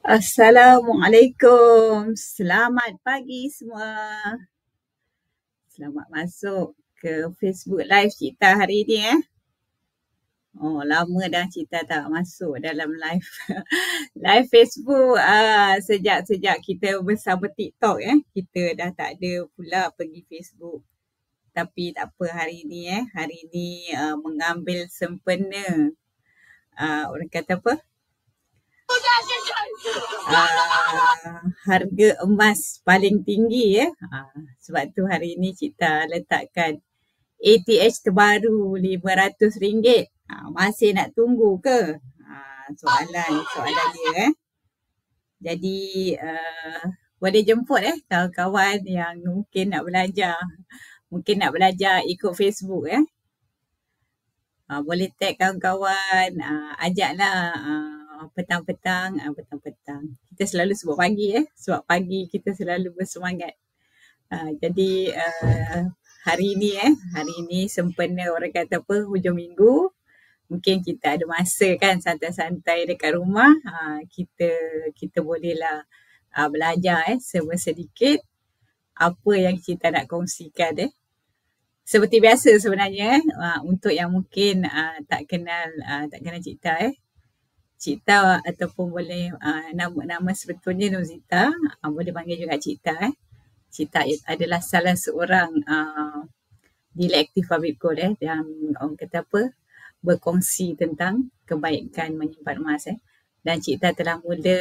Assalamualaikum. Selamat pagi semua. Selamat masuk ke Facebook Live Cita hari ni Oh, lama dah Cita tak masuk dalam live live Facebook sejak kita bersama TikTok Kita dah tak ada pula pergi Facebook. Tapi tak apa, hari ni mengambil sempena orang kata apa? Harga emas paling tinggi sebab tu hari ni Cita letakkan ATH terbaru RM500. Masih nak tunggu ke? Soalan dia Jadi boleh jemput kawan-kawan yang mungkin nak belajar ikut Facebook boleh tag kawan-kawan, ajaklah petang-petang. Kita selalu sebut pagi sebab pagi kita selalu bersemangat. Jadi hari ni sempena orang kata apa, hujung minggu, mungkin kita ada masa kan santai-santai dekat rumah, kita bolehlah belajar sedikit apa yang kita nak kongsikan Seperti biasa sebenarnya untuk yang mungkin tak kenal Cita Cita ataupun boleh nama sebetulnya Nuzita, boleh panggil juga Cita Cita adalah salah seorang direktif Public Gold yang orang kata apa, berkongsi tentang kebaikan menyimpan emas dan Cita telah mula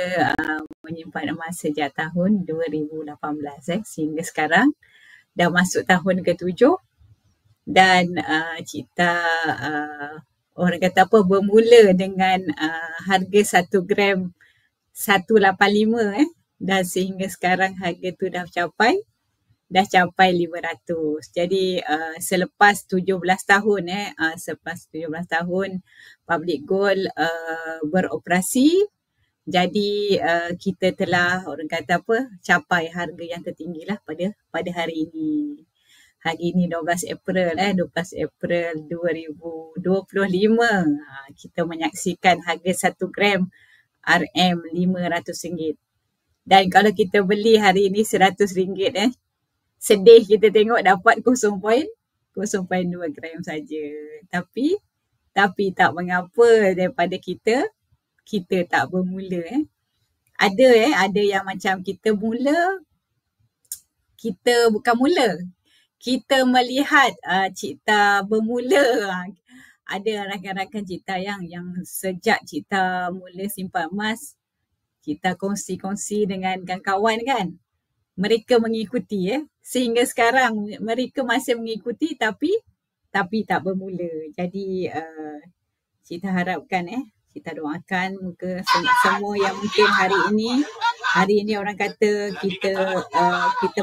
menyimpan emas sejak tahun 2018 sehingga sekarang dah masuk tahun ke-7 dan Cita orang kata apa, bermula dengan harga 1 gram 185 dan sehingga sekarang harga tu dah capai 500. Jadi selepas 17 tahun Public Gold beroperasi, jadi kita telah orang kata apa, capai harga yang tertinggi lah pada hari ini. Hari ini 12 April 2025. Kita menyaksikan harga 1 gram RM500. Dan kalau kita beli hari ini RM100, sedih kita tengok dapat 0.2 gram saja. Tapi tak mengapa daripada kita tak bermula Ada yang macam kita kita melihat Cita bermula. Ada rakan-rakan Cita yang sejak Cita mula simpan emas, Cita kongsi dengan kawan kan, mereka mengikuti sehingga sekarang mereka masih mengikuti tapi tak bermula. Jadi Cita harapkan Cita doakan muka semua yang mungkin hari ini orang kata kita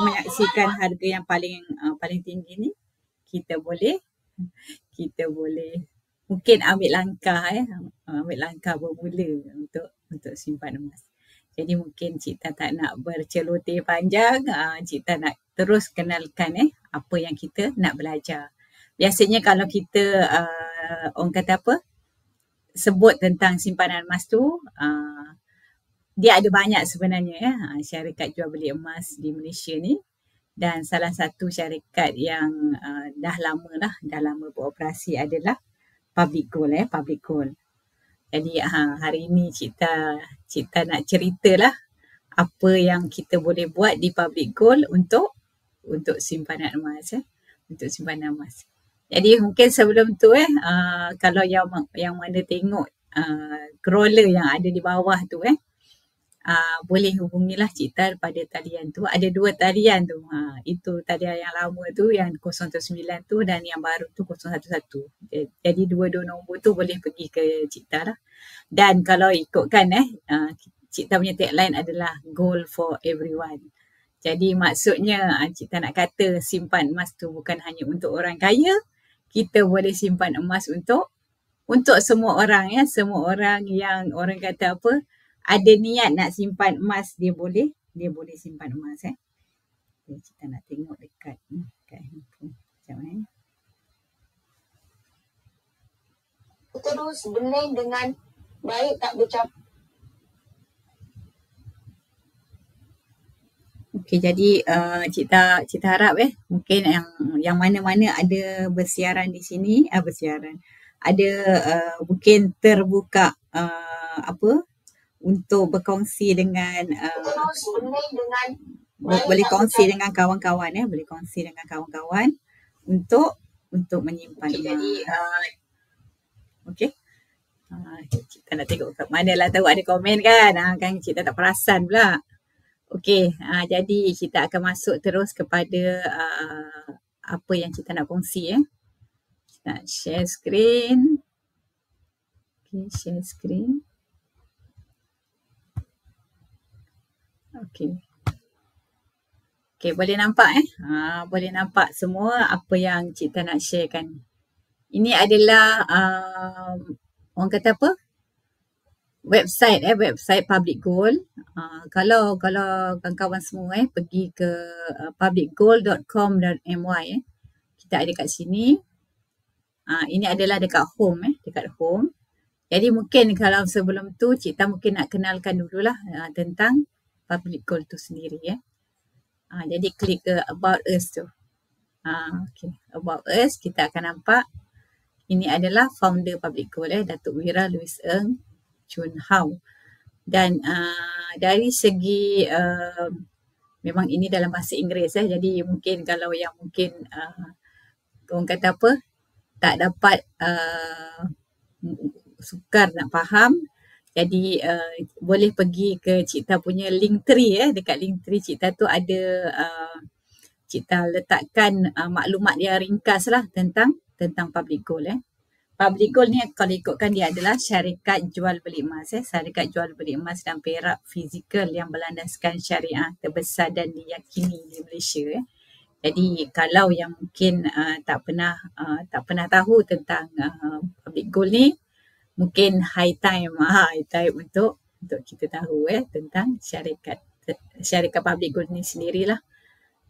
menyaksikan harga yang paling tinggi ni, kita boleh mungkin ambil langkah bermula untuk simpan emas. Jadi mungkin Cita tak nak berceloteh panjang, Cita nak terus kenalkan apa yang kita nak belajar. Biasanya kalau kita orang kata apa, sebut tentang simpanan emas tu, dia ada banyak sebenarnya syarikat jual beli emas di Malaysia ni, dan salah satu syarikat yang dah lama beroperasi adalah Public Gold. Jadi hari ini Cita nak ceritalah apa yang kita boleh buat di Public Gold untuk simpanan emas untuk simpanan emas. Jadi mungkin sebelum tu kalau yang mana tengok scroller yang ada di bawah tu boleh hubungilah Cita pada talian tu. Ada 2 talian tu. Itu talian yang lama tu yang 019 tu dan yang baru tu 011. Jadi 2 nombor tu boleh pergi ke Cita lah. Dan kalau ikutkan Cita punya tagline adalah Gold for Everyone. Jadi maksudnya Cita nak kata simpan emas tu bukan hanya untuk orang kaya, kita boleh simpan emas untuk semua orang semua orang yang orang kata apa, ada niat nak simpan emas, dia boleh simpan emas Cita nak tengok dekat handphone. Sekejap terus blend dengan baik tak bercampur. Okey, jadi Cik harap mungkin yang mana-mana ada bersiaran di sini, bersiaran. Ada mungkin terbuka untuk berkongsi dengan boleh kongsi dengan kawan-kawan boleh kongsi dengan kawan-kawan untuk menyimpan emas. Okey. Cik nak tengok kat mana lah tahu ada komen kan. Kan Cik tak perasan pula. Okey, jadi kita akan masuk terus kepada apa yang kita nak kongsi Nak share screen. Okey, share screen. Okey. Okey, boleh nampak boleh nampak semua apa yang Cik nak sharekan. Ini adalah orang kata apa? Website Public Gold. Kalau kawan-kawan semua pergi ke publicgold.com.my kita ada kat sini. Ini adalah dekat home dekat home. Jadi mungkin kalau sebelum tu Cik mungkin nak kenalkan dululah tentang Public Gold tu sendiri jadi klik ke About Us tu. Okay. About Us kita akan nampak ini adalah founder Public Gold Datuk Wira Louis Ng Chun Hao. Dan dari segi memang ini dalam bahasa Inggeris jadi mungkin kalau yang mungkin orang kata apa tak dapat sukar nak faham, jadi boleh pergi ke Cik punya Linktree dekat Linktree Cik tu ada Cik letakkan maklumat yang ringkas lah tentang Public Gold Public Gold ni kalau ikutkan dia adalah syarikat jual beli emas syarikat jual beli emas dan perak fizikal yang berlandaskan syariah terbesar dan diyakini di Malaysia Jadi kalau yang mungkin tak pernah tahu tentang Public Gold ni, mungkin high time untuk kita tahu tentang syarikat Public Gold ni sendirilah.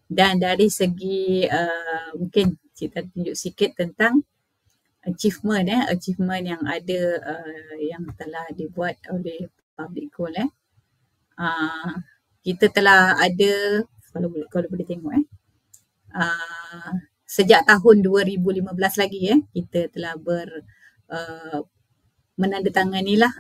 Dan dari segi mungkin kita tunjuk sikit tentang achievement yang ada yang telah dibuat oleh Public Gold kita telah ada kalau boleh tengok sejak tahun 2015 lagi kita telah menandatanganilah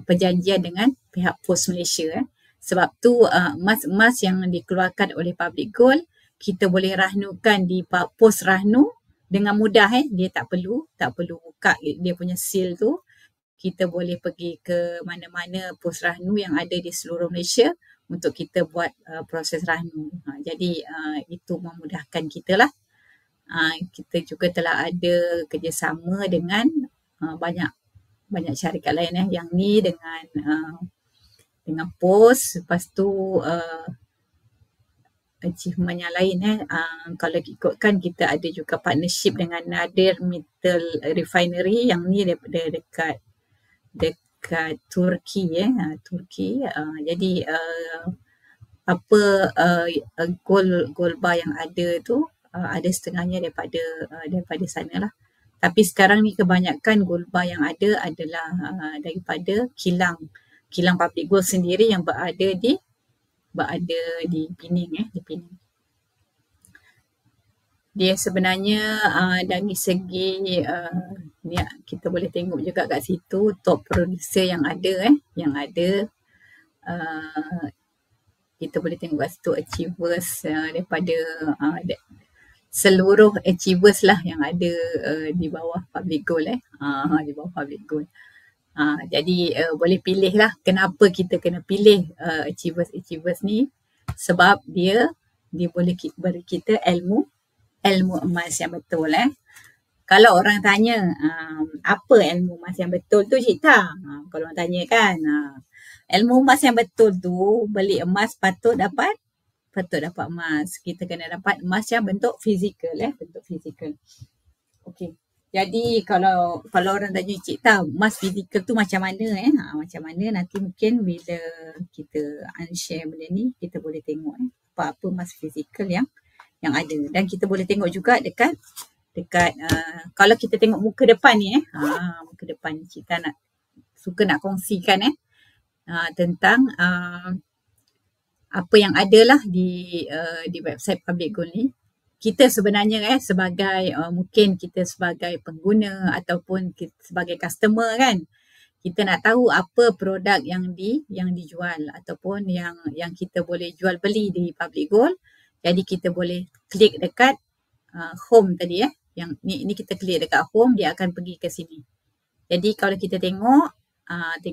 perjanjian dengan pihak Pos Malaysia sebab tu emas-emas yang dikeluarkan oleh Public Gold kita boleh rahnukan di Pos Rahnu dengan mudah dia tak perlu buka dia punya seal tu. Kita boleh pergi ke mana-mana pos rahnu yang ada di seluruh Malaysia untuk kita buat proses rahnu. Jadi itu memudahkan kita lah. Kita juga telah ada kerjasama dengan banyak syarikat lain yang ni dengan pos. Lepas tu achievement yang lain kalau ikutkan kita ada juga partnership dengan Nadir Metal Refinery yang ni daripada dekat Turki Turki. Jadi gold bar yang ada tu ada setengahnya daripada sana lah. Tapi sekarang ni kebanyakan gold bar yang ada adalah daripada kilang Public Gold sendiri yang berada di Pening di Pening. Dia sebenarnya dari segi ni kita boleh tengok juga kat situ top producer yang ada kita boleh tengok kat situ achievers daripada seluruh achievers lah yang ada di bawah Public Gold di bawah Public Gold. Jadi boleh pilih lah kenapa kita kena pilih achievers ni sebab dia boleh beri kita ilmu emas yang betul Kalau orang tanya apa ilmu emas yang betul tu Cita, kalau orang tanya kan ilmu emas yang betul tu beli emas patut dapat emas. Kita kena dapat emas yang bentuk fizikal bentuk fizikal. Okey. Jadi kalau orang tanya Cik emas fizikal tu macam mana macam mana nanti mungkin bila kita unshare benda ni kita boleh tengok apa-apa emas fizikal yang ada dan kita boleh tengok juga dekat kalau kita tengok muka depan ni muka depan ni Cik suka nak kongsikan tentang apa yang ada lah di website Public Gold ni. Kita sebenarnya sebagai mungkin kita sebagai pengguna ataupun kita sebagai customer kan, kita nak tahu apa produk yang dijual ataupun yang kita boleh jual beli di Public Gold. Jadi kita boleh klik dekat home tadi yang ni kita klik dekat home, dia akan pergi ke sini. Jadi kalau kita tengok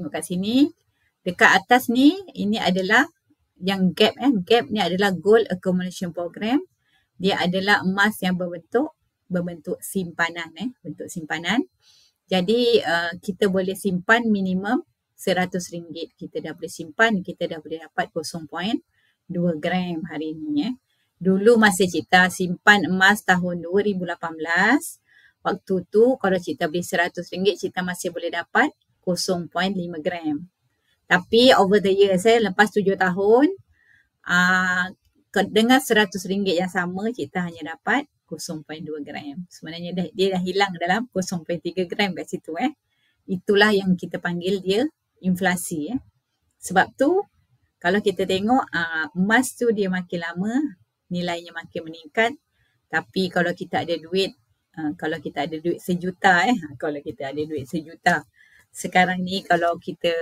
kat sini dekat atas ni, ini adalah yang gap gap ni adalah Gold Accumulation Program. Dia adalah emas yang berbentuk simpanan bentuk simpanan. Jadi kita boleh simpan minimum RM100. Kita dah boleh simpan, kita dah boleh dapat 0.2 gram hari ni Dulu masa Cita simpan emas tahun 2018, waktu tu kalau Cita beli RM100, Cita masih boleh dapat 0.5 gram. Tapi over the years lepas 7 tahun, dengan RM100 yang sama, Cita hanya dapat 0.2 gram. Sebenarnya dia dah hilang dalam 0.3 gram kat situ Itulah yang kita panggil dia inflasi Sebab tu kalau kita tengok emas tu dia makin lama nilainya makin meningkat. Tapi kalau kita ada duit, kalau kita ada duit sejuta kalau kita ada duit sejuta sekarang ni, kalau kita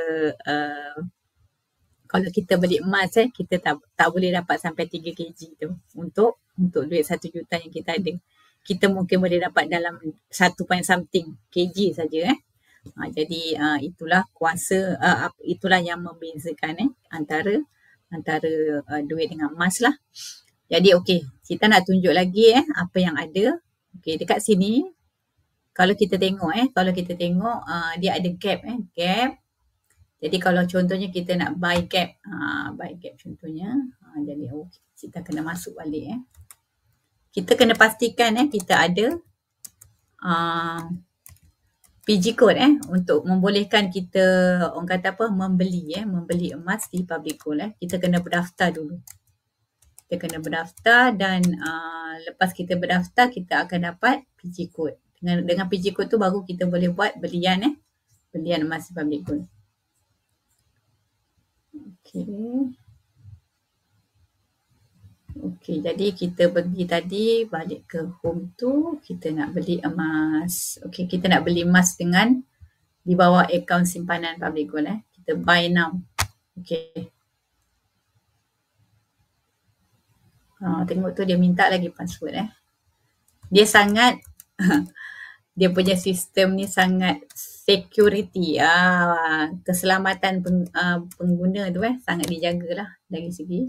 beli emas kita tak boleh dapat sampai 3 kg tu untuk duit 1 juta yang kita ada. Kita mungkin boleh dapat dalam 1 point something kg saja jadi itulah kuasa itulah yang membezakan antara duit dengan emas lah. Jadi okey, kita nak tunjuk lagi apa yang ada. Okey, dekat sini kalau kita tengok dia ada gap gap. Jadi kalau contohnya kita nak buy gap contohnya, jadi kita kena masuk balik Kita kena pastikan kita ada PG code untuk membolehkan kita orang kata membeli emas di Public Gold Kita kena berdaftar dulu. Kita kena berdaftar dan lepas kita berdaftar kita akan dapat PG code. Dengan PG code tu baru kita boleh buat belian emas di Public Gold. Okey, jadi kita pergi tadi balik ke home tu, kita nak beli emas. Okey, kita nak beli emas dengan di bawah akaun simpanan Public Gold Kita buy now. Okey. Tengok tu dia minta lagi password Dia sangat dia punya sistem ni sangat security. Keselamatan pengguna tu sangat dijagalah dari segi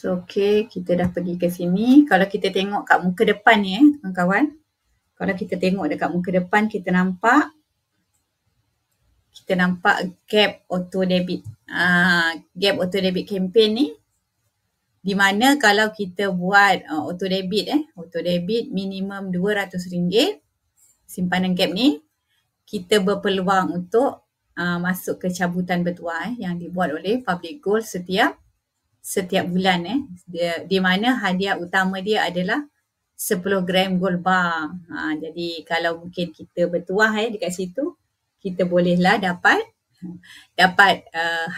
Okey, kita dah pergi ke sini. Kalau kita tengok kat muka depan ni kawan-kawan. Kalau kita tengok dekat muka depan, kita nampak gap auto debit. Gap auto debit campaign ni di mana kalau kita buat auto debit minimum RM200 simpanan gap ni, kita berpeluang untuk masuk ke cabutan bertuah yang dibuat oleh Public Gold setiap bulan di mana hadiah utama dia adalah 10 gram gold bar. Jadi kalau mungkin kita bertuah dekat situ, kita bolehlah dapat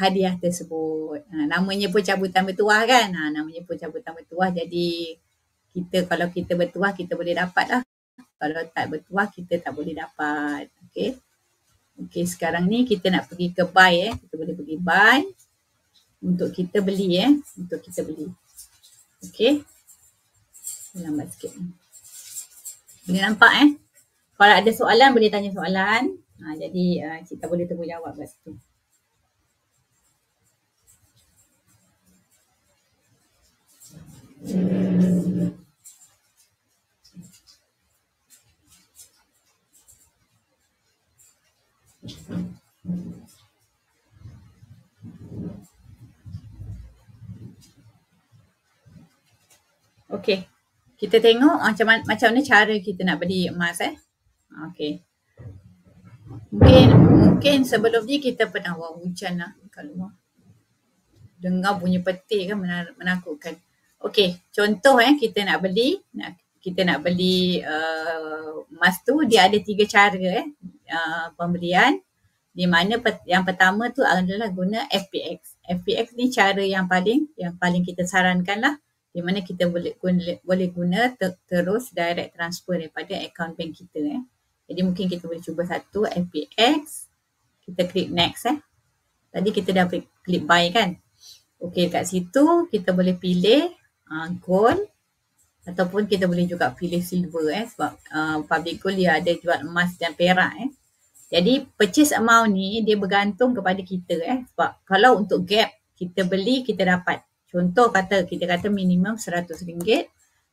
hadiah tersebut. Namanya pun cabutan bertuah kan. Namanya pun cabutan bertuah. Jadi kalau kita bertuah, kita boleh dapat lah. Kalau tak bertuah, kita tak boleh dapat. Okey, sekarang ni kita nak pergi ke buy Kita boleh pergi buy untuk kita beli Okey. Lambat sikit. Boleh nampak Kalau ada soalan boleh tanya soalan. Jadi kita boleh tunggu jawab kat situ. Okey. Kita tengok macam mana cara kita nak beli emas Okey. Mungkin sebelum ni kita pernah hujan lah kat luar. Dengar bunyi petir kan menakutkan. Okey, contoh kita nak beli emas tu, dia ada 3 cara pembelian. Di mana yang pertama tu adalah guna FPX. FPX ni cara yang paling kita sarankan lah, di mana kita boleh guna terus direct transfer daripada akaun bank kita Jadi mungkin kita boleh cuba satu FPX. Kita klik next Tadi kita dah klik buy kan. Okey, kat situ kita boleh pilih gold ataupun kita boleh juga pilih silver sebab public gold dia ada jual emas dan perak Jadi purchase amount ni dia bergantung kepada kita sebab kalau untuk gap kita beli kita dapat. Contoh kita kata minimum RM100.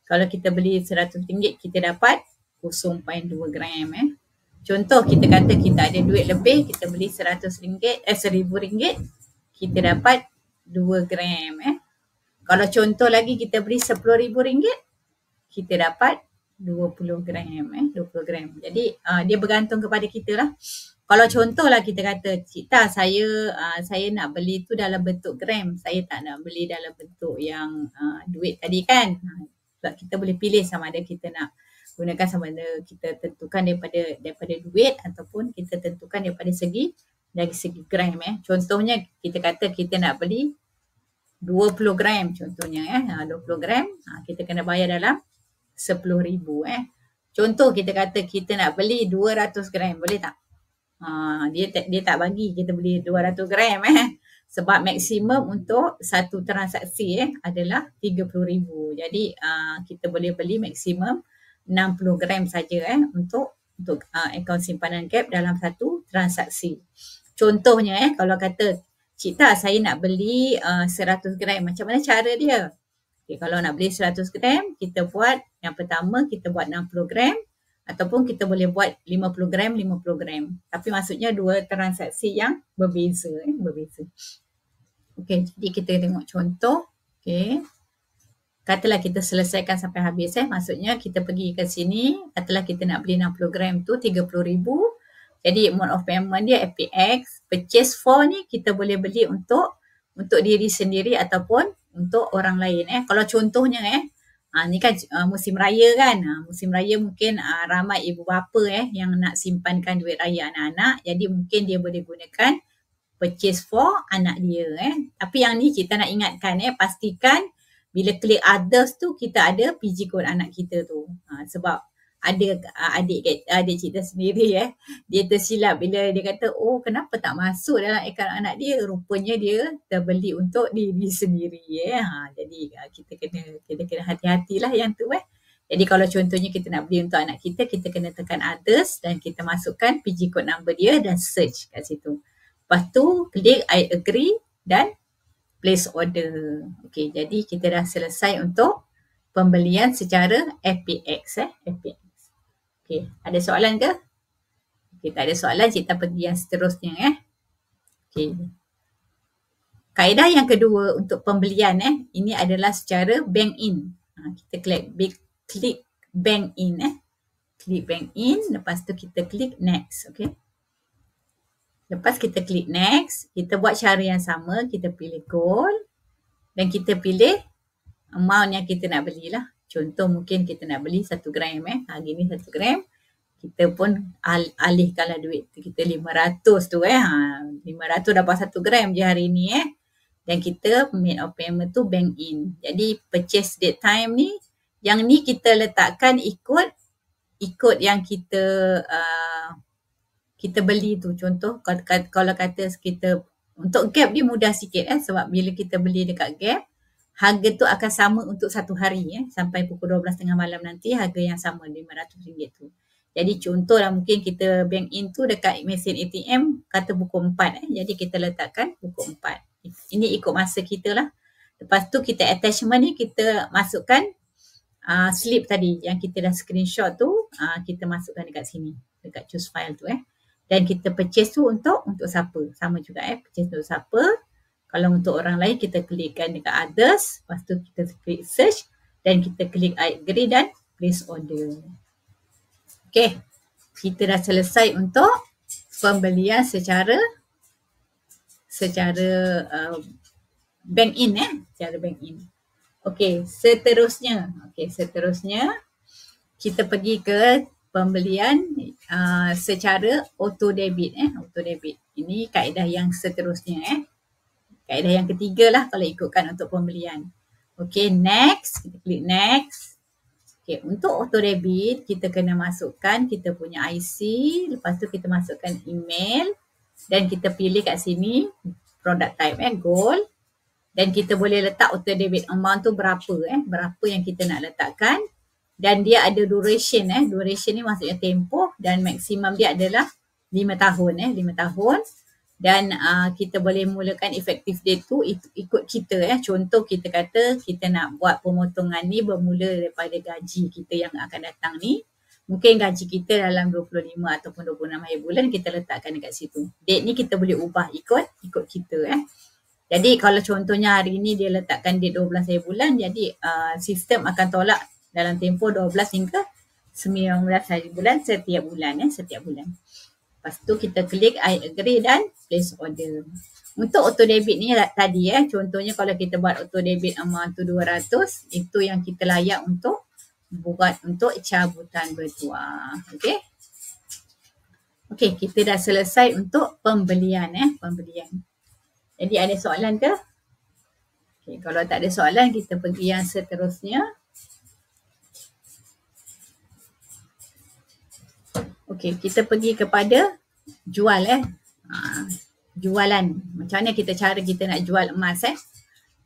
Kalau kita beli RM100 kita dapat 0.2 gram Contoh kita kata kita ada duit lebih, kita beli RM1,000, kita dapat 2 gram Kalau contoh lagi kita beli RM10,000, kita dapat 20 gram 20 gram. Jadi dia bergantung kepada kita lah. Kalau contoh lah kita kata, Cik Ta, saya nak beli tu dalam bentuk gram, saya tak nak beli dalam bentuk yang duit tadi kan. Sebab kita boleh pilih sama ada kita nak gunakan, sama ada kita tentukan daripada duit ataupun kita tentukan dari segi gram Contohnya kita kata kita nak beli 20 gram contohnya 20 gram kita kena bayar dalam RM10,000 Contoh kita kata kita nak beli 200 gram, boleh tak? Dia tak bagi kita beli 200 gram sebab maksimum untuk satu transaksi adalah RM30,000. Jadi kita boleh beli maksimum 60 gram saja untuk akaun simpanan Gap dalam satu transaksi. Contohnya kalau kata, Cik Ta, saya nak beli 100 gram. Macam mana cara dia? Okay, kalau nak beli 100 gram, kita buat yang pertama kita buat 60 gram ataupun kita boleh buat 50 gram, 50 gram. Tapi maksudnya dua transaksi yang berbeza. Okey, jadi kita tengok contoh. Okey. Katalah kita selesaikan sampai habis maksudnya kita pergi ke sini, katalah kita nak beli 60 gram tu RM30,000. Jadi mode of payment dia FPX. Purchase for ni kita boleh beli untuk diri sendiri ataupun untuk orang lain Kalau contohnya ni kan musim raya kan. Musim raya mungkin ramai ibu bapa yang nak simpankan duit raya anak-anak. Jadi mungkin dia boleh gunakan purchase for anak dia Tapi yang ni kita nak ingatkan pastikan bila klik others tu kita ada PG code anak kita tu. Sebab ada adik kita sendiri dia tersilap bila dia kata, oh kenapa tak masuk dalam akaun anak dia, rupanya dia terbeli untuk diri sendiri Jadi kita kena hati-hatilah yang tu Jadi kalau contohnya kita nak beli untuk anak kita kena tekan others dan kita masukkan PG code number dia dan search kat situ. Lepas tu klik I agree dan place order. Okey, jadi kita dah selesai untuk pembelian secara FPX FPX. Okey, ada soalan ke? Okey, tak ada soalan, kita pergi yang seterusnya Okey. Kaedah yang kedua untuk pembelian ini adalah secara bank in. Kita klik bank in Klik bank in, lepas tu kita klik next, okey. Lepas kita klik next, kita buat cara yang sama, kita pilih gold dan kita pilih amount yang kita nak belilah. Contoh mungkin kita nak beli 1 gram hari ni 1 gram. Kita pun alihkanlah duit kita 500 tu 500 dapat 1 gram je hari ni Dan kita made of payment tu bank in. Jadi purchase date time ni, yang ni kita letakkan ikut yang kita beli tu. Contoh kalau kata kita untuk Gap dia mudah sikit sebab bila kita beli dekat Gap, harga tu akan sama untuk satu hari sampai pukul 12.30 malam nanti harga yang sama RM500 tu. Jadi contohlah mungkin kita bank in tu dekat mesin ATM kata pukul 4 jadi kita letakkan pukul 4. Ini ikut masa kita lah. Lepas tu kita attachment ni kita masukkan slip tadi yang kita dah screenshot tu, kita masukkan dekat sini, dekat choose file tu Dan kita purchase tu untuk siapa? Sama juga purchase untuk siapa. Kalau untuk orang lain kita klikkan dekat others, lepas tu kita klik search. Dan kita klik I agree dan place order. Okay, kita dah selesai untuk pembelian secara bank in secara bank in. Okay, seterusnya kita pergi ke pembelian secara auto debit auto debit. Ini kaedah yang seterusnya kaedah yang ketiga lah kalau ikutkan untuk pembelian. Okay, next, kita klik next. Okay, untuk auto debit kita kena masukkan kita punya IC, lepas tu kita masukkan email dan kita pilih kat sini product type gold, dan kita boleh letak auto debit amount tu berapa yang kita nak letakkan, dan dia ada duration duration ni maksudnya tempoh, dan maksimum dia adalah 5 tahun 5 tahun, dan kita boleh mulakan effective date tu ikut kita contoh kita kata kita nak buat pemotongan ni bermula daripada gaji kita yang akan datang ni, mungkin gaji kita dalam 25 ataupun 26 akhir bulan, kita letakkan dekat situ. Date ni kita boleh ubah ikut kita Jadi kalau contohnya hari ni dia letakkan date 12 akhir bulan, jadi sistem akan tolak dalam tempoh 12 hingga 19 hari bulan setiap bulan setiap bulan. Lepas tu kita klik I agree dan place order. Untuk auto debit ni tadi contohnya kalau kita buat auto debit amount tu 200, itu yang kita layak untuk buat untuk cabutan bertuah. Okey. Okey, kita dah selesai untuk pembelian pembelian. Jadi ada soalan ke? Okey, kalau tak ada soalan kita pergi yang seterusnya. Okey, kita pergi kepada jual jualan. Macam mana cara kita nak jual emas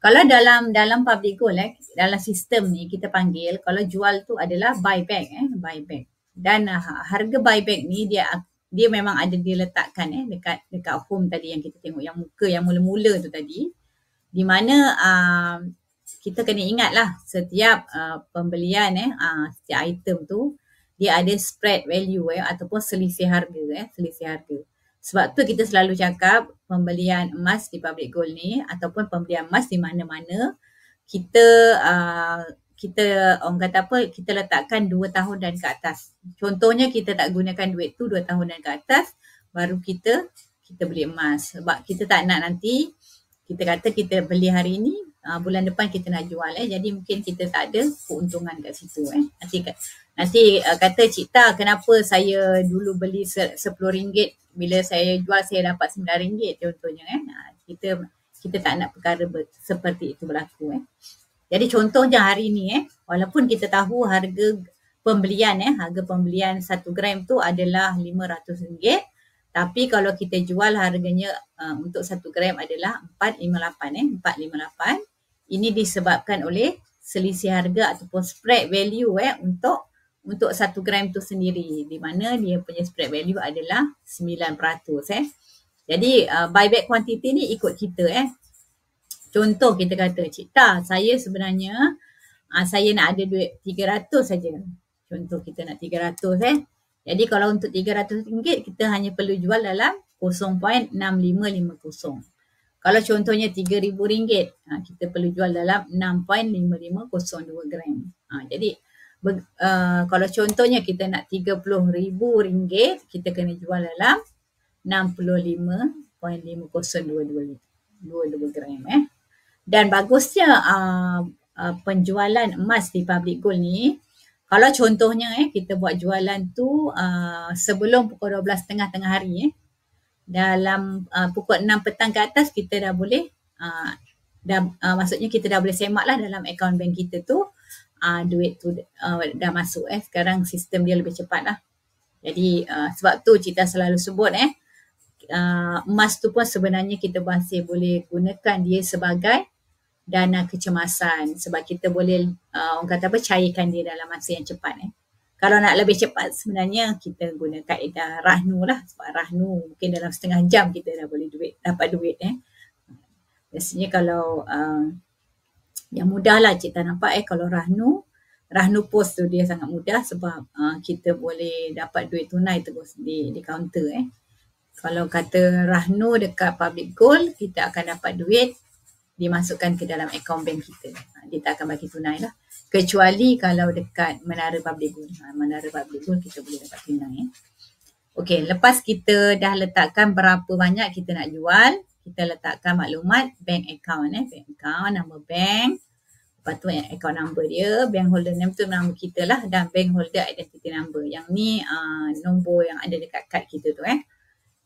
Kalau dalam public gold dalam sistem ni kita panggil, kalau jual tu adalah buyback buyback. Dan harga buyback ni dia memang ada diletakkan dekat home tadi yang kita tengok, yang muka yang mula-mula tu tadi, di mana kita kena ingatlah setiap pembelian setiap item tu dia ada spread value ataupun selisih harga selisih harga. Sebab tu kita selalu cakap pembelian emas di public gold ni ataupun pembelian emas di mana-mana, kita orang kata kita letakkan 2 tahun dan ke atas. Contohnya kita tak gunakan duit tu 2 tahun dan ke atas, baru kita beli emas. Sebab kita tak nak nanti kita kata kita beli hari ni, bulan depan kita nak jual jadi mungkin kita tak ada keuntungan kat situ Nanti kata Cik Ta, kenapa saya dulu beli RM10, bila saya jual saya dapat RM9 contohnya kita tak nak perkara seperti itu berlaku Jadi contohnya hari ni walaupun kita tahu harga pembelian harga pembelian 1 gram tu adalah RM500, tapi kalau kita jual harganya untuk 1 gram adalah 458 458. Ini disebabkan oleh selisih harga ataupun spread value untuk 1 gram tu sendiri, di mana dia punya spread value adalah 9%. Jadi buyback quantity ni ikut kita Contoh kita kata, Cik Ta, saya sebenarnya saya nak ada duit 300 saja. Contoh kita nak 300 Jadi kalau untuk RM300 kita hanya perlu jual dalam 0.6550. Kalau contohnya RM3,000 kita perlu jual dalam 6.5502 gram. Jadi kalau contohnya kita nak RM30,000, kita kena jual dalam 65.5022 gram Dan bagusnya penjualan emas di public gold ni, kalau contohnya kita buat jualan tu sebelum pukul 12.30 tengah hari dalam pukul 6 petang ke atas kita dah boleh maksudnya kita dah boleh semak lah dalam akaun bank kita tu duit tu dah masuk sekarang sistem dia lebih cepat lah. Jadi sebab tu kita selalu sebut emas tu pun sebenarnya kita masih boleh gunakan dia sebagai dana kecemasan, sebab kita boleh orang kata cairkan dia dalam masa yang cepat Kalau nak lebih cepat sebenarnya kita guna kaedah rahnu lah, sebab rahnu mungkin dalam setengah jam kita dah boleh dapat duit Biasanya kalau yang mudah lah Cik Ta nampak kalau rahnu post tu dia sangat mudah, sebab kita boleh dapat duit tunai terus di kaunter Kalau kata rahnu dekat public gold, kita akan dapat duit dimasukkan ke dalam akaun bank kita. Dia tak akan bagi tunai lah. kecuali kalau dekat Menara Public Gold. Menara Public Gold kita boleh dapat tunai Okey, lepas kita dah letakkan berapa banyak kita nak jual, kita letakkan maklumat bank account bank account, nama bank, lepas tu account number dia, bank holder name tu nama kita lah, dan bank holder identity number. Yang ni nombor yang ada dekat kad kita tu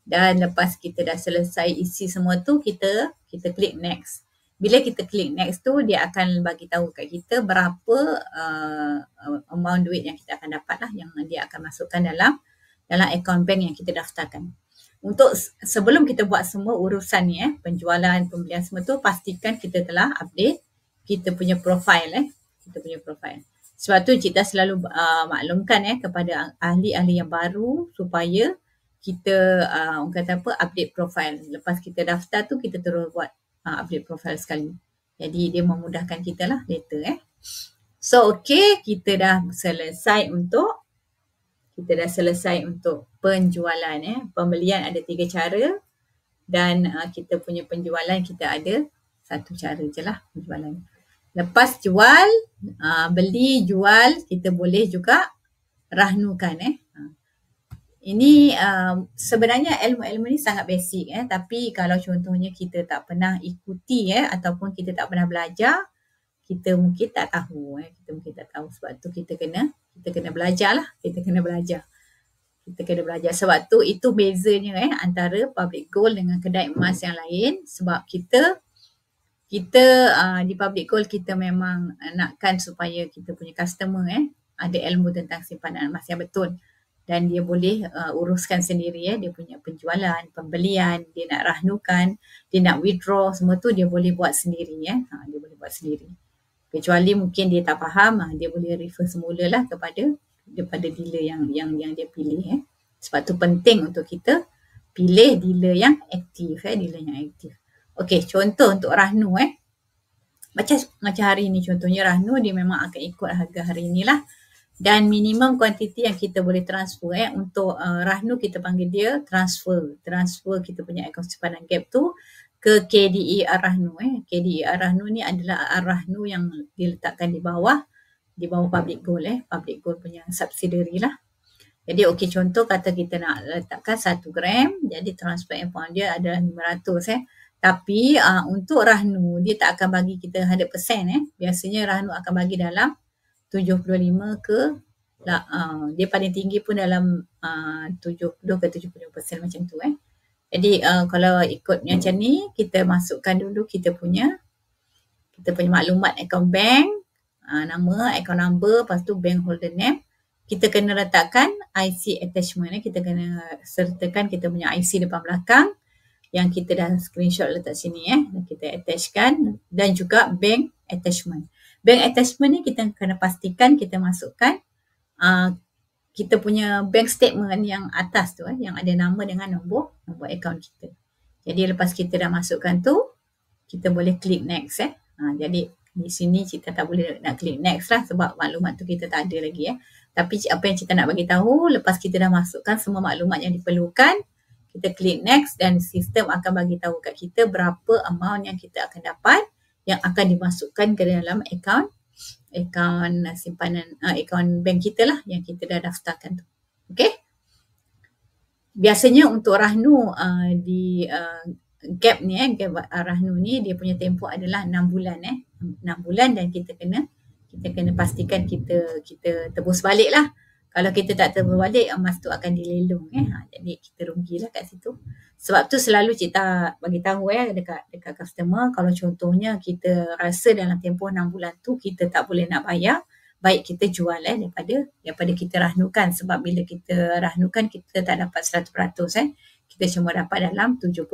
Dan lepas kita dah selesai isi semua tu, kita klik next. Bila kita klik next tu, dia akan bagi tahu kat kita berapa amount duit yang kita akan dapat lah, yang dia akan masukkan dalam akaun bank yang kita daftarkan. Untuk sebelum kita buat semua urusan ni penjualan, pembelian semua tu, pastikan kita telah update kita punya profile Sebab tu kita selalu maklumkan kepada ahli-ahli yang baru supaya kita orang kata apa, update profile. Lepas kita daftar tu, kita terus buat update profile sekali. Jadi dia memudahkan kita lah later So okay, kita dah selesai untuk penjualan Pembelian ada 3 cara dan kita punya penjualan kita ada 1 cara je lah penjualan. Lepas jual, beli, jual, kita boleh juga rahnukan Ini sebenarnya ilmu-ilmu ni sangat basic tapi kalau contohnya kita tak pernah ikuti ataupun kita tak pernah belajar, kita mungkin tak tahu sebab tu kita kena belajar lah, kita kena belajar sebab tu itu bezanya antara public gold dengan kedai emas yang lain. Sebab kita di public gold kita memang nakkan supaya kita punya customer ada ilmu tentang simpanan emas yang betul dan dia boleh uruskan sendiri dia punya penjualan, pembelian, dia nak rahnukan, dia nak withdraw, semua tu dia boleh buat sendiri dia boleh buat sendiri. Kecuali mungkin dia tak faham, dia boleh refer semula lah kepada dealer yang dia pilih Sebab tu penting untuk kita pilih dealer yang aktif Okey, contoh untuk rahnu macam hari ni contohnya rahnu dia memang akan ikut harga hari ni lah. Dan minimum kuantiti yang kita boleh transfer untuk rahnu kita panggil dia transfer kita punya akaun simpanan gap tu ke KDER Rahnu KDER Rahnu ni adalah Rahnu yang diletakkan di bawah public gold public gold punya subsidiary lah. Jadi okey, contoh kata kita nak letakkan 1 gram, jadi transfer amount dia adalah 500 tapi untuk Rahnu dia tak akan bagi kita 100% biasanya Rahnu akan bagi dalam 75 ke dia paling tinggi pun dalam 70 ke 75% macam tu Jadi kalau ikut macam ni, kita masukkan dulu kita punya maklumat akaun bank, nama, akaun number, lepas tu bank holder name. Kita kena letakkan IC attachment kita kena sertakan kita punya IC depan belakang yang kita dah screenshot letak sini kita attachkan, dan juga bank attachment. Bank attachment ni kita kena pastikan kita masukkan kita punya bank statement yang atas tu yang ada nama dengan nombor akaun kita. Jadi lepas kita dah masukkan tu, kita boleh klik next jadi di sini kita tak boleh nak klik next lah sebab maklumat tu kita tak ada lagi Tapi apa yang kita nak bagi tahu, lepas kita dah masukkan semua maklumat yang diperlukan, kita klik next dan sistem akan bagi tahu kat kita berapa amount yang kita akan dapat yang akan dimasukkan ke dalam akaun simpanan akaun bank kita lah yang kita dah daftarkan tu. Okey. Biasanya untuk rahnu di gap ni gap rahnu ni dia punya tempoh adalah 6 bulan 6 bulan dan kita kena pastikan kita tebus balik lah. Kalau kita tak tebus balik, emas tu akan dilelong jadi kita rugilah kat situ. Sebab tu selalu kita bagi tahu dekat customer, kalau contohnya kita rasa dalam tempoh 6 bulan tu kita tak boleh nak bayar, baik kita jual daripada kita rahnukan. Sebab bila kita rahnukan kita tak dapat 100% kita cuma dapat dalam 75%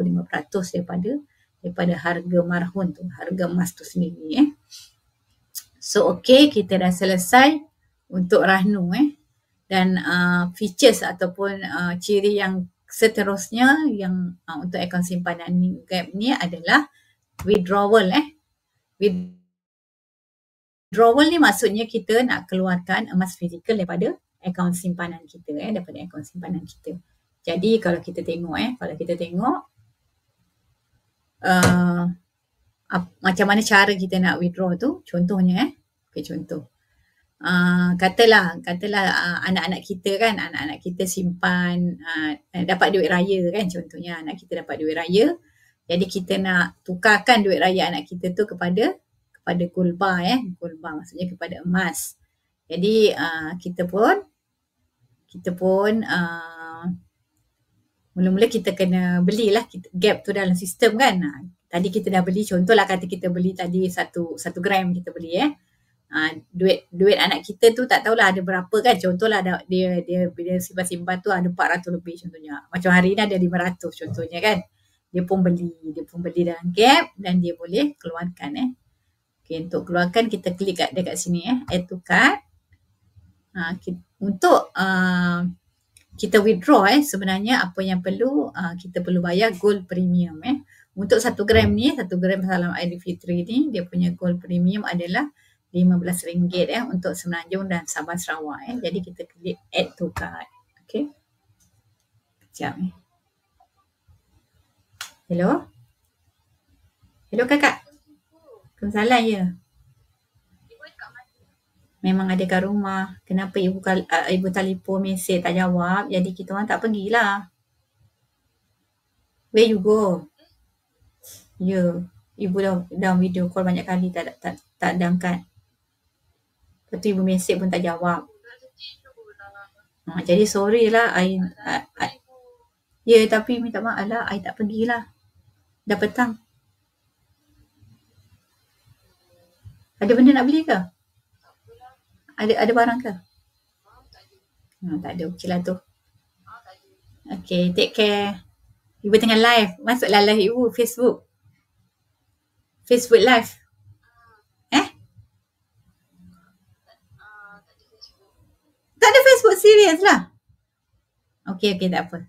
daripada harga marhun tu, harga emas tu sendiri So okey, kita dah selesai untuk rahnu dan features ataupun ciri yang seterusnya yang untuk akaun simpanan gap ni adalah withdrawal Withdrawal ni maksudnya kita nak keluarkan emas fizikal daripada akaun simpanan kita Jadi kalau kita tengok macam mana cara kita nak withdraw tu, contohnya contoh Katalah anak-anak kita kan, anak-anak kita simpan dapat duit raya kan, contohnya anak kita dapat duit raya, jadi kita nak tukarkan duit raya anak kita tu kepada gold bar gold bar maksudnya kepada emas. Jadi kita pun mula-mula kita kena belilah gap tu dalam sistem kan. Tadi kita dah beli, contohlah kata kita beli tadi 1 gram kita beli duit anak kita tu tak tahulah ada berapa kan, contohlah dia simpan tu ada 400 lebih contohnya, macam hari ni ada 500 contohnya kan, dia pun beli dalam gap dan dia boleh keluarkan okay, untuk keluarkan kita klik dekat sini add to cart. Untuk kita withdraw sebenarnya apa yang perlu kita perlu bayar gold premium untuk 1 gram ni, 1 gram salam Aidilfitri ni dia punya gold premium adalah RM15 untuk Semenanjung dan Sabah Sarawak jadi kita klik add to cart. Okey. Sekejap Hello kakak. Kesalah ya. Memang ada kat rumah. Kenapa ibu telefon mesej tak jawab, jadi kita orang tak pergilah. Where you go? Ya, ibu dah video call banyak kali tak ada angkat. Lepas tu ibu mesej pun tak jawab. Jadi sorry lah. Ya, tapi minta maaf lah. I tak pergilah. Dah petang. Ada benda nak beli ke? Ada barang ke? Tak ada. Okey lah tu. Okay, take care. Ibu tengah live. Masuklah live ibu Facebook. Facebook live. Tak ada Facebook, serius lah. Okay, tak apa.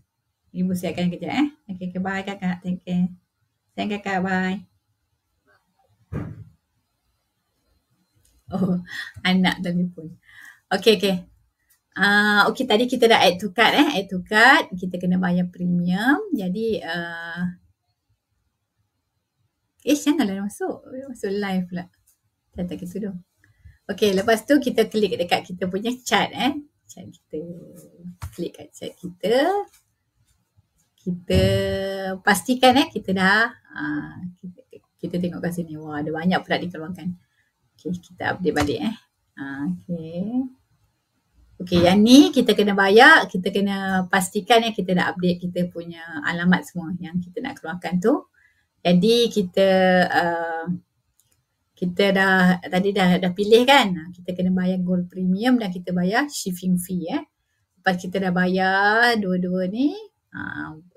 Ibu siapkan kejap Okay, bye kakak. Take care. Sayang kakak, bye. Oh, anak telefon. Okay. Okay, tadi kita dah add to cart add to cart. Kita kena bayar premium. Jadi, janganlah masuk live pula. Tak gitu dong. Okay, lepas tu kita klik dekat kita punya chart chart kita. Klik kat chart kita. Kita pastikan kita dah kita tengok kat sini. Wah, ada banyak pula dikeluarkan. Okay, kita update balik Okay, yang ni kita kena bayar, kita kena pastikan kita dah update kita punya alamat semua yang kita nak keluarkan tu. Jadi kita dah tadi dah pilih kan, kita kena bayar gold premium dan kita bayar shipping fee Lepas kita dah bayar dua-dua ni,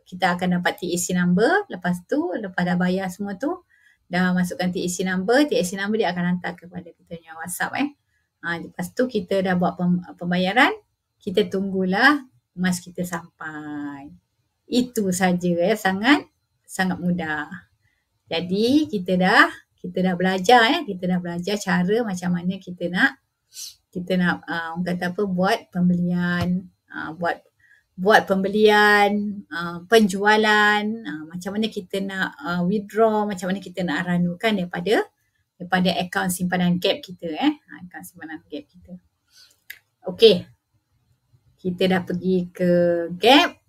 kita akan dapat TAC number. Lepas dah bayar semua tu, dah masukkan TAC number dia akan hantar kepada kita punya WhatsApp lepas tu kita dah buat pembayaran, kita tunggulah emas kita sampai. Itu saja sangat mudah. Jadi kita dah belajar kita dah belajar cara macam mana kita nak orang kata apa, buat pembelian, buat pembelian, penjualan, macam mana kita nak withdraw, macam mana kita nak ranukan daripada akaun simpanan gap kita akaun simpanan gap kita. Okey. Kita dah pergi ke gap.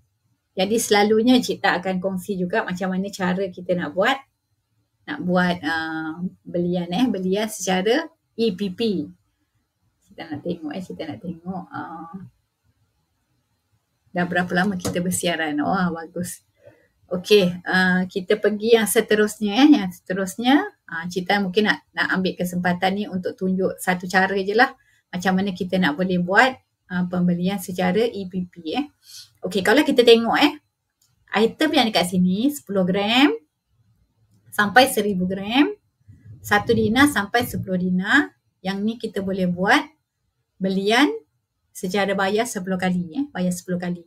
Jadi selalunya Cik Tak akan kongsi juga macam mana cara kita nak buat belian secara EPP. Kita nak tengok dah berapa lama kita bersiaran. Bagus. Okey, kita pergi yang seterusnya Cik Tak mungkin nak ambil kesempatan ni untuk tunjuk satu cara je lah macam mana kita nak boleh buat pembelian secara EPP Okey, kalau kita tengok item yang dekat sini 10 gram sampai 1000 gram, 1 dinar sampai 10 dinar. Yang ni kita boleh buat belian secara bayar 10 kali bayar 10 kali.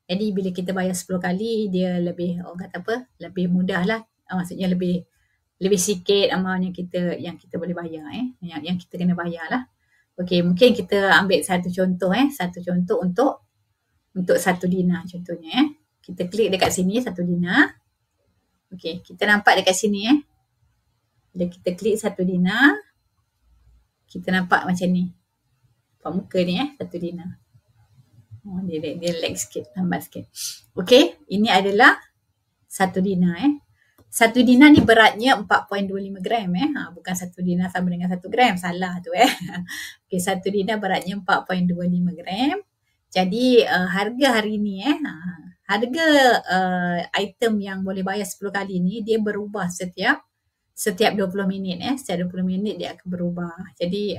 Jadi bila kita bayar 10 kali, dia lebih, orang kata apa, lebih mudah lah. Maksudnya lebih sikit amount yang kita boleh bayar yang kita kena bayar lah. Okey, mungkin kita ambil satu contoh untuk 1 dinar contohnya Kita klik dekat sini 1 dinar. Okey, kita nampak dekat sini Bila kita klik 1 dinar, kita nampak macam ni. Nampak muka ni satu dina. Oh, dia lag sikit, lambat sikit. Okey, ini adalah satu dina Satu dina ni beratnya 4.25 gram bukan satu dina sama dengan 1 gram, salah tu Okey, satu dina beratnya 4.25 gram. Jadi harga hari ni harga item yang boleh bayar 10 kali ni dia berubah setiap 20 minit setiap 20 minit dia akan berubah. Jadi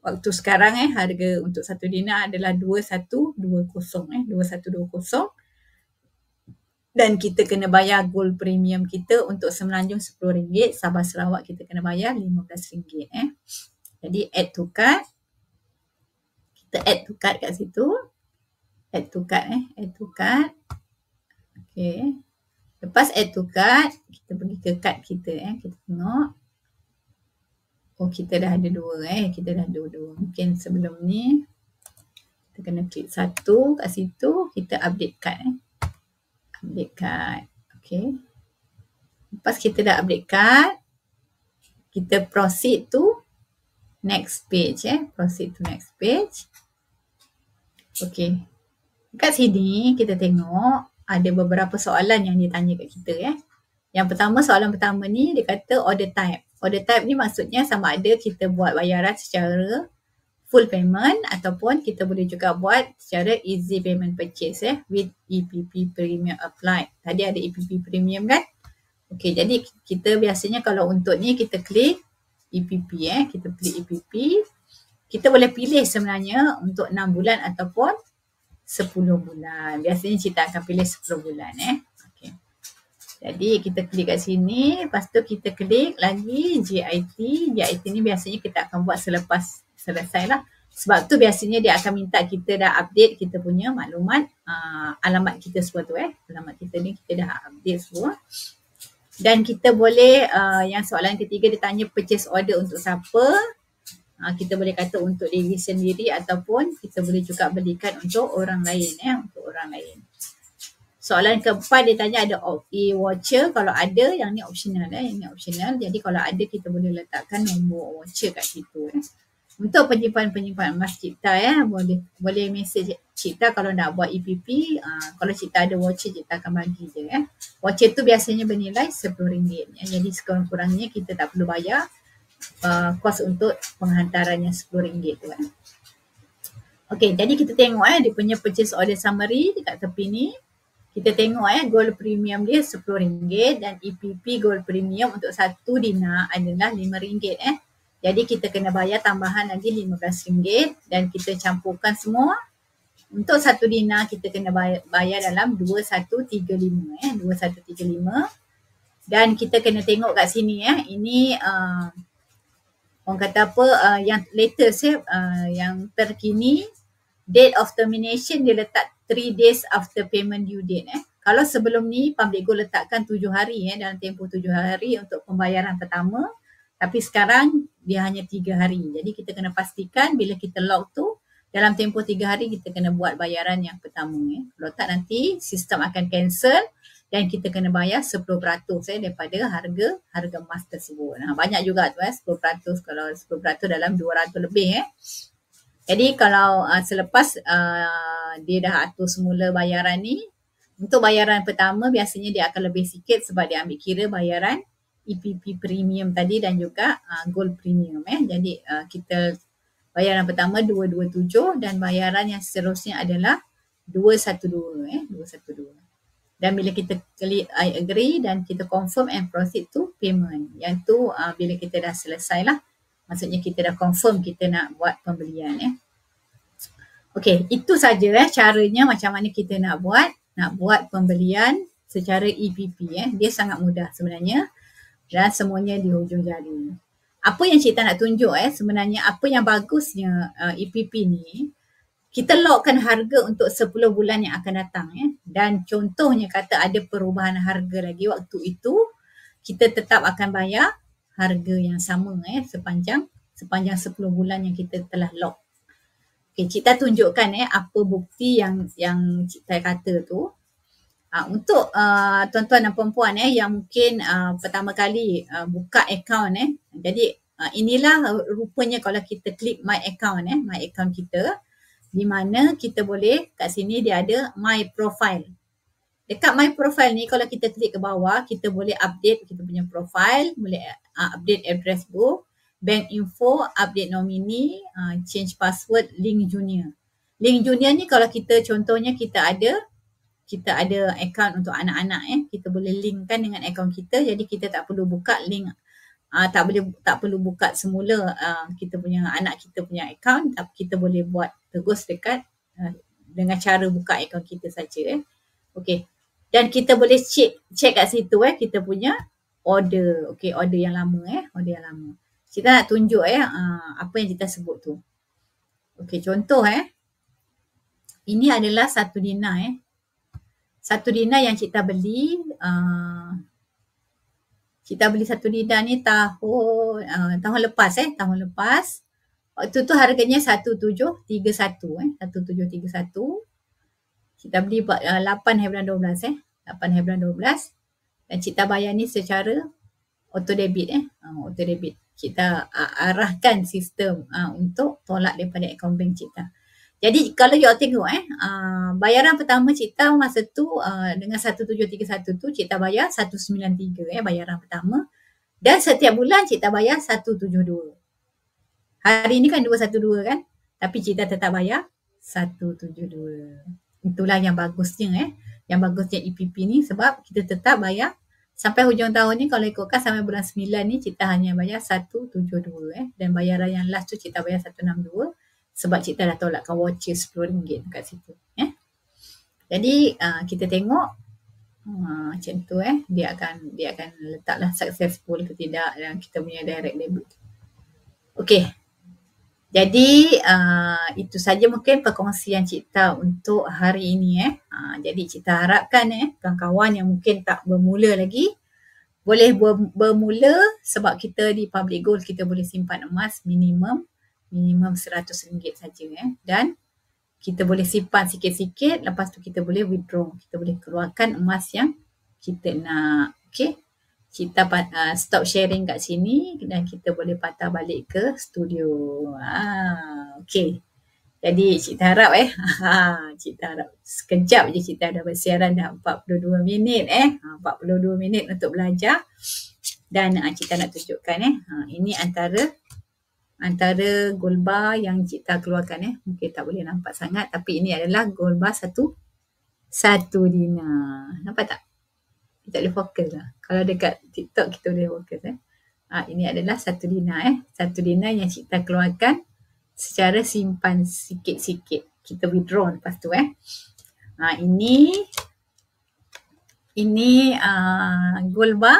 waktu sekarang harga untuk satu dina adalah 2120 2120 dan kita kena bayar gold premium kita untuk Semenanjung RM10, Sabah Sarawak kita kena bayar RM15 Jadi add to cart. Kita add to cart kat situ. Add to cart add to cart. Okey. Lepas add to cart, kita pergi ke cart kita kita tengok. Oh, kita dah ada dua kita dah ada dua. Mungkin sebelum ni kita kena klik satu kat situ, kita update card update card. Okey. Lepas kita dah update card, kita proceed to next page proceed to next page. Okey. Kat sini kita tengok ada beberapa soalan yang dia tanya kat kita Yang pertama, soalan pertama ni dia kata order type. Order type ni maksudnya sama ada kita buat bayaran secara full payment ataupun kita boleh juga buat secara easy payment purchase with EPP premium applied. Tadi ada EPP premium kan? Okey, jadi kita biasanya kalau untuk ni kita klik EPP kita klik EPP. Kita boleh pilih sebenarnya untuk 6 bulan ataupun 10 bulan. Biasanya kita akan pilih 10 bulan Okey. Jadi kita klik kat sini, lepas tu kita klik lagi JIT. JIT ni biasanya kita akan buat selepas selesai lah. Sebab tu biasanya dia akan minta kita dah update kita punya maklumat, alamat kita semua tu Alamat kita ni kita dah update semua. Dan kita boleh, yang soalan ketiga dia tanya purchase order untuk siapa. Kita boleh kata untuk diri sendiri ataupun kita boleh juga belikan untuk orang lain untuk orang lain. Soalan keempat dia tanya ada e-voucher. Kalau ada, yang ni optional yang ni optional. Jadi kalau ada kita boleh letakkan nombor voucher kat situ Untuk penyimpan emas Cipta boleh message Cipta kalau nak buat EPP. Kalau Cipta ada voucher, Cipta akan bagi je Voucher tu biasanya bernilai RM10 Jadi sekurang-kurangnya kita tak perlu bayar kos untuk penghantarannya RM10 tu Okey, jadi kita tengok dia punya purchase order summary dekat tepi ni. Kita tengok gold premium dia RM10 dan EPP gold premium untuk satu dina adalah RM5 Jadi kita kena bayar tambahan lagi RM15 dan kita campurkan semua. Untuk satu dina kita kena bayar dalam 2135 2135 dan kita kena tengok kat sini ini orang kata apa yang latest yang terkini. Date of termination dia letak 3 days after payment due date Kalau sebelum ni Public Gold letakkan 7 hari dalam tempoh 7 hari untuk pembayaran pertama. Tapi sekarang dia hanya 3 hari. Jadi kita kena pastikan bila kita log tu dalam tempoh 3 hari kita kena buat bayaran yang pertama Kalau tak nanti sistem akan cancel dan kita kena bayar 10% daripada harga emas tersebut. Banyak juga tu 10%, kalau 10% dalam 200 lebih Jadi kalau selepas dia dah atur semula bayaran ni, untuk bayaran pertama biasanya dia akan lebih sikit sebab dia ambil kira bayaran EPP premium tadi dan juga gold premium Jadi kita bayaran pertama 227 dan bayaran yang seterusnya adalah 212 212. Dan bila kita klik I agree dan kita confirm and proceed to payment. Yang tu bila kita dah selesai lah. Maksudnya kita dah confirm kita nak buat pembelian Okey, itu saja caranya macam mana kita nak buat pembelian secara EPP Dia sangat mudah sebenarnya dan semuanya di hujung jari. Apa yang Cik nak tunjuk sebenarnya apa yang bagusnya EPP ni, kita logkan harga untuk 10 bulan yang akan datang dan contohnya kata ada perubahan harga lagi waktu itu, kita tetap akan bayar harga yang sama sepanjang 10 bulan yang kita telah log. Okey, Cik tunjukkan apa bukti yang Cik kata tu. Untuk tuan-tuan dan puan-puan yang mungkin pertama kali buka akaun jadi inilah rupanya kalau kita klik my account kita, di mana kita boleh kat sini dia ada my profile. Dekat my profile ni kalau kita klik ke bawah, kita boleh update kita punya profile, boleh update address book, bank info, update nominee, change password, link junior. Link junior ni kalau kita contohnya kita ada account untuk anak-anak kita boleh linkkan dengan account kita, jadi kita tak perlu buka link tak perlu buka semula kita punya anak kita punya account, tapi kita boleh buat terus dekat dengan cara buka account kita saja. Okey. Dan kita boleh check kat situ kita punya order. Okey, order yang lama order yang lama. Kita nak tunjuk apa yang kita sebut tu. Okey, contoh ini adalah satu dina Satu dina yang kita beli satu dina ni tahun lepas tahun lepas. Waktu tu harganya 1731 1731. Kita beli 8/12 8/12 dan kita bayar ni secara auto debit auto debit. Kita arahkan sistem untuk tolak daripada akaun bank kita. Jadi kalau you all tengok bayaran pertama Cita masa tu dengan 1731 tu Cita bayar 193 bayaran pertama, dan setiap bulan Cita bayar 172. Hari ni kan 212 kan, tapi Cita tetap bayar 172. Itulah yang bagusnya yang bagusnya EPP ni, sebab kita tetap bayar sampai hujung tahun ni. Kalau ikutkan sampai bulan 9 ni Cita hanya bayar 172 dan bayaran yang last tu Cita bayar 162. Sebab Cita dah tolakkan voucher RM10 kat situ. Jadi kita tengok macam tu dia akan letaklah successful ke tidak dalam kita punya direct debit. Okey. Jadi itu saja mungkin perkongsian Cita untuk hari ini jadi Cita harapkan kawan-kawan yang mungkin tak bermula lagi boleh bermula, sebab kita di Public Gold kita boleh simpan emas minimum RM100 saja dan kita boleh simpan sikit-sikit, lepas tu kita boleh withdraw, kita boleh keluarkan emas yang kita nak. Okey, Cita stop sharing kat sini dan kita boleh patah balik ke studio. Okey, jadi Cita harap Cita harap sekejap je Cita dah bersiaran dah 42 minit 42 minit untuk belajar. Dan Cita nak tunjukkan ini antara gold bar yang Cita keluarkan mungkin tak boleh nampak sangat, tapi ini adalah gold bar satu dina. Nampak tak? Kita boleh fokus lah. Kalau dekat TikTok kita boleh fokus ini adalah satu dina satu dina yang Cita keluarkan secara simpan sikit-sikit. Kita withdraw lepas tu ini gold bar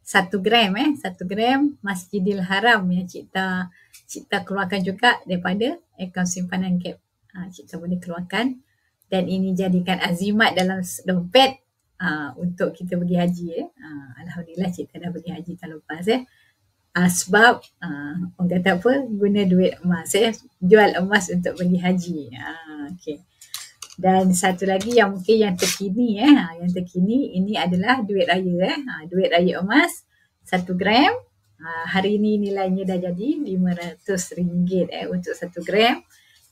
1 gram 1 gram Masjidil Haram yang Cita keluarkan juga daripada akaun simpanan Gap. Cita boleh keluarkan dan ini jadikan azimat dalam dompet untuk kita pergi haji Alhamdulillah Cita dah pergi haji tahun lepas sebab orang kata apa, guna duit emas jual emas untuk pergi haji. Okey. Dan satu lagi yang mungkin yang terkini ini adalah duit raya duit raya emas 1 gram. Hari ini nilainya dah jadi RM500 untuk 1 gram.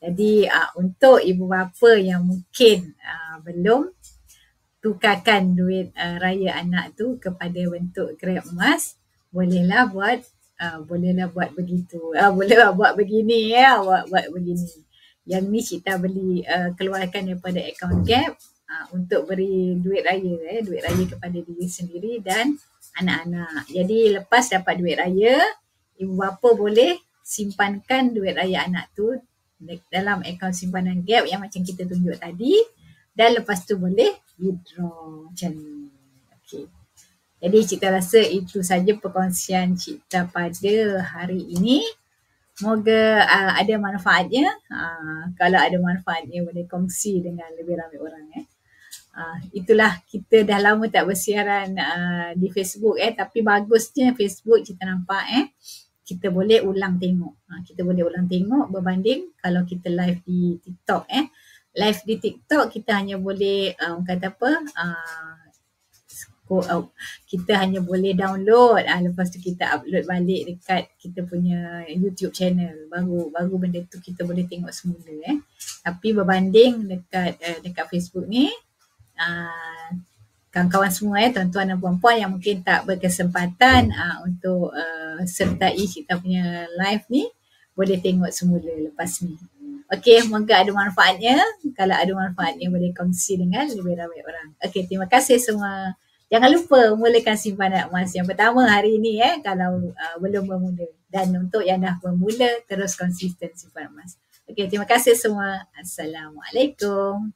Jadi untuk ibu bapa yang mungkin belum tukarkan duit raya anak tu kepada bentuk gram emas, bolehlah buat begitu. Bolehlah buat begini buat begini. Yang ni Cita beli keluarkan daripada akaun Gap untuk beri duit raya kepada diri sendiri dan anak-anak. Jadi lepas dapat duit raya, ibu bapa boleh simpankan duit raya anak tu dalam akaun simpanan Gap yang macam kita tunjuk tadi, dan lepas tu boleh withdraw macam ni. Okey. Jadi Cita rasa itu saja perkongsian Cita pada hari ini. Moga ada manfaatnya. Kalau ada manfaatnya boleh kongsi dengan lebih ramai orang itulah, kita dah lama tak bersiaran di Facebook tapi bagusnya Facebook Cita nampak kita boleh ulang tengok. Kita boleh ulang tengok berbanding kalau kita live di TikTok Live di TikTok kita hanya boleh kata apa kita hanya boleh download, lepas tu kita upload balik dekat kita punya YouTube channel. Baru benda tu kita boleh tengok semula. Tapi berbanding dekat Facebook ni, kawan-kawan semua tuan-tuan dan puan-puan yang mungkin tak berkesempatan untuk sertai kita punya live ni, boleh tengok semula lepas ni. Okey, moga ada manfaatnya. Kalau ada manfaatnya boleh kongsi dengan lebih ramai orang. Okey, terima kasih semua. Jangan lupa mulakan simpanan emas yang pertama hari ini kalau belum bermula. Dan untuk yang dah bermula, terus konsisten simpanan emas. Okey, terima kasih semua. Assalamualaikum.